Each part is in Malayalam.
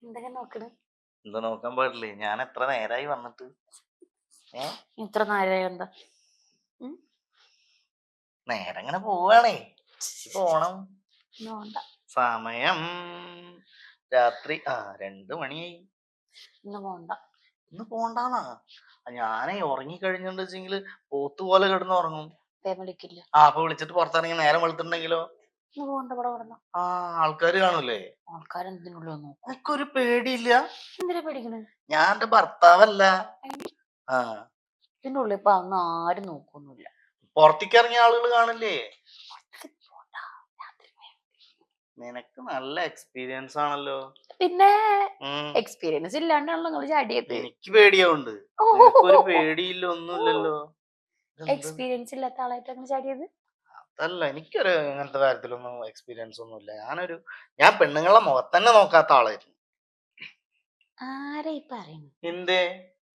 എന്തൊക്കെ നോക്കണ്? എന്താ നോക്കാൻ പാടില്ലേ? ഞാൻ എത്ര നേരായി വന്നിട്ട്. ഏ ഇത്ര നേരമായി എന്താ? ഉം? നേരം ഇങ്ങനെ പോവാണേ. പോണം. ഇന്ന് പോണ്ട. സമയം രാത്രി 2 മണിയായി. ഇന്ന് പോണ്ട. ഇന്ന് പോണ്ടാന്നാ? ഞാനേ ഉറങ്ങിക്കഴിഞ്ഞെന്ന് വെച്ചെങ്കില് പോത്ത് പോലെ കിടന്ന് ഉറങ്ങും. വിളിക്കില്ല. അപ്പൊ വിളിച്ചിട്ട് പുറത്തിറങ്ങി നേരം വെളുത്തിട്ടുണ്ടെങ്കിലോ? ഇന്ന് പോണ്ട, ഇവിടെ കിടന്നു. ആൾക്കാര് കാണൂലേ? ആൾക്കാരെന്തിനുള്ളിൽ നോക്കും? എനിക്കൊരു പേടിയില്ല. എന്തിനാ പേടിക്കണേ? ഞാൻ എന്റെ ഭർത്താവല്ല. ആ ഇതിന്റെ ഉള്ളിൽ ഇപ്പൊ അന്ന് ആരും നോക്കൊന്നുമില്ല. പുറത്തേക്ക് ഇറങ്ങിയ ആളുകൾ കാണില്ലേ? നിനക്ക് നല്ല എക്സ്പീരിയൻസ് ആണല്ലോ. പിന്നെ എക്സ്പീരിയൻസ് ഇല്ലാണ്ടാണല്ലോ നിങ്ങൾ ചാടിയത്. എനിക്ക് പേടിയാവുണ്ട്. നിനക്കൊരു പേടിയില്ല, ഒന്നുമില്ലല്ലോ. എക്സ്പീരിയൻസ് ഇല്ലാത്ത ആളായിട്ട് അങ്ങനെ ചാടിയത്? അതല്ല, എനിക്കൊരു ഇങ്ങനത്തെ കാര്യത്തിലൊന്നും എക്സ്പീരിയൻസ് ഒന്നുമില്ല. ഞാൻ പെണ്ണുങ്ങളെ മുഖത്തന്നെ നോക്കാത്ത ആളായിരുന്നു. ആരാ ഈ പറയുന്നു? എന്തേ?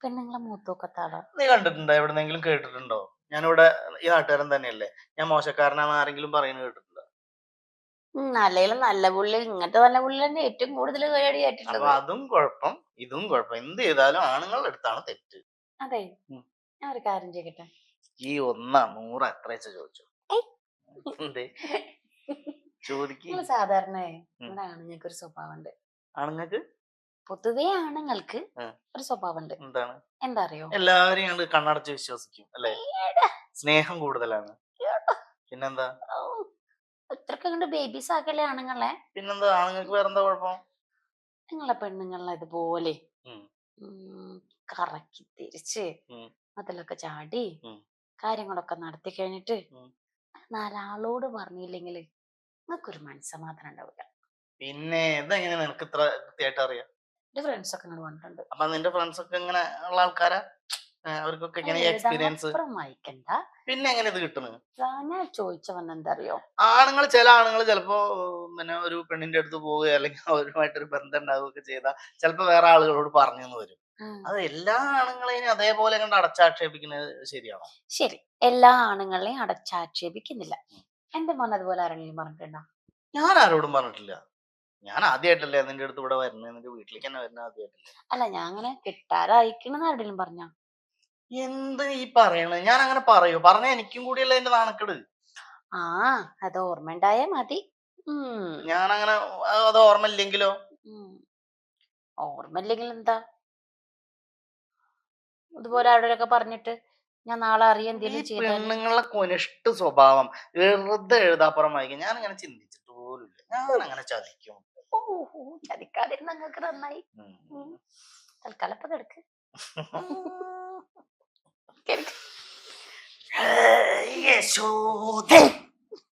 പെണ്ണുങ്ങളെ മുഖത്ത് നോക്കാത്ത ആളാ? നീ കണ്ടിട്ടുണ്ടോ? എവിടെന്നെങ്കിലും കേട്ടിട്ടുണ്ടോ? ഞാനിവിടെ ഈ നാട്ടുകാരൻ തന്നെയല്ലേ. ഞാൻ മോശക്കാരനാണെന്ന് ആരെങ്കിലും പറയുന്നത് കേട്ടിട്ടുണ്ടോ? അല്ലെങ്കിലും നല്ല പുള്ളി, ഇങ്ങനത്തെ നല്ല പുള്ളി തന്നെ ഏറ്റവും കൂടുതൽ കയറി ആയിട്ടുള്ളത്. അപ്പൊ അതും കുഴപ്പം ഇതും കുഴപ്പം. എന്ത് ചെയ്താലും ആണുങ്ങളുടെ അടുത്താണ് തെറ്റ്. അതെ, ഞാൻ ഒരു കാര്യം ചെയ്യട്ടെ. ഈ 1 100 എത്ര വെച്ച് ചോദിച്ചു? എന്തേ ചോദിക്കുക? സാധാരണ ഇവിടെ ആണുങ്ങൾക്ക് ഒരു സ്വഭാവമുണ്ട്. ആണുങ്ങൾക്ക് പൊതുവേ ആണുങ്ങൾക്ക് ഒരു സ്വഭാവമുണ്ട്. എന്താണ്? എന്താ അറിയോ? എല്ലാവരെയും കണ്ട് കണ്ണടച്ച് വിശ്വസിക്കും അല്ലെ? സ്നേഹം കൂടുതലാണ്. പിന്നെന്താ? ഇത്രക്ക് കണ്ട് ബേബീസ് ആക്കല്ലേ ആണുങ്ങളെ. പിന്നെന്താ? ആണുങ്ങൾക്ക് വേറെന്താ കുഴപ്പം? നിങ്ങളെ പെണ്ണുങ്ങളെ ഇതുപോലെ കറക്കി തിരിച്ച് അതിലൊക്കെ ചാടി കാര്യങ്ങളൊക്കെ നടത്തി കഴിഞ്ഞിട്ട് 4 ആളോട് പറഞ്ഞില്ലെങ്കിൽ നിങ്ങൾക്കൊരു മനസ്സമാധാനം ഉണ്ടാവില്ല. പിന്നെ ഇതെങ്ങനെ നിനക്ക് ഇത്ര കൃത്യമായിട്ട് അറിയാം? എന്റെ ഫ്രണ്ട്സ് ഒക്കെ നിങ്ങൾ പറഞ്ഞിട്ടുണ്ട്. അപ്പൊ നിന്റെ ഫ്രണ്ട്സ് ഒക്കെ ഇങ്ങനെ ഉള്ള ആൾക്കാരാ? അവർക്കൊക്കെ എങ്ങനെ എക്സ്പീരിയൻസ്? പിന്നെ എങ്ങനെ ഇത് കിട്ടുന്നത്? ഞാൻ ചോദിച്ച വന്ന എന്താ അറിയോ? ചില ആണുങ്ങൾ ചിലപ്പോ പിന്നെ ഒരു പെണ്ണിന്റെ അടുത്ത് പോവുകയോ അല്ലെങ്കിൽ അവരുമായിട്ടൊരു ബന്ധം ഉണ്ടാവുകയൊക്കെ ചെയ്താൽ ചിലപ്പോ വേറെ ആളുകളോട് പറഞ്ഞു വരും. അത് എല്ലാ ആണുങ്ങളെയും അതേപോലെ കണ്ട് അടച്ചാക്ഷേപിക്കുന്നത് ശരിയാണോ? ശരി, എല്ലാ ആണുങ്ങളെയും അടച്ചാക്ഷേപിക്കുന്നില്ല. എന്റെ മോൻ അതുപോലെ ആരെങ്കിലും പറഞ്ഞിട്ടുണ്ടോ? ഞാൻ ആരോടും പറഞ്ഞിട്ടില്ല. ഞാൻ ആദ്യമായിട്ടല്ലേ നിന്റെ അടുത്ത് ഇവിടെ വരുന്നത്, നിന്റെ വീട്ടിലേക്ക് തന്നെ വരുന്നത് ആദ്യമായിട്ടല്ലേ. അല്ല, ഞാൻ അങ്ങനെ കിട്ടാറായിക്കണെന്ന് ആരുടെയും പറഞ്ഞ? എന്ത് ഈ പറയണേ? ഞാൻ അങ്ങനെ പറയൂ? പറഞ്ഞ എനിക്കും കൂടിയല്ലേ എന്റെ നാണക്കേട്. അത് ഓർമ്മ ഉണ്ടായാ മതി. ഞാൻ അങ്ങനെ അത് ഓർമ്മ ഇല്ലെങ്കിലോ? ഓർമ്മ ഇല്ലെങ്കിൽ എന്താ? ഇതുപോലെ ആരോടൊക്കെ പറഞ്ഞിട്ട് ഞാൻ നാളെ അറിയാൻ എന്തെങ്കിലും ചെയ്താൽ. പെണ്ണുങ്ങളെ കൊനിഷ്ഠ സ്വഭാവം വെറുതെ എഴുതാപ്പുറം വായിക്കും. ഞാൻ അങ്ങനെ ചിന്തിച്ചിട്ട് പോലുമില്ല. ഞാൻ അങ്ങനെ ചതിക്കും. ചതിക്കാതിരുന്ന നിങ്ങൾക്ക് നന്നായി. തൽക്കാലം ഇപ്പൊ കിടക്ക്. യേശോദേ.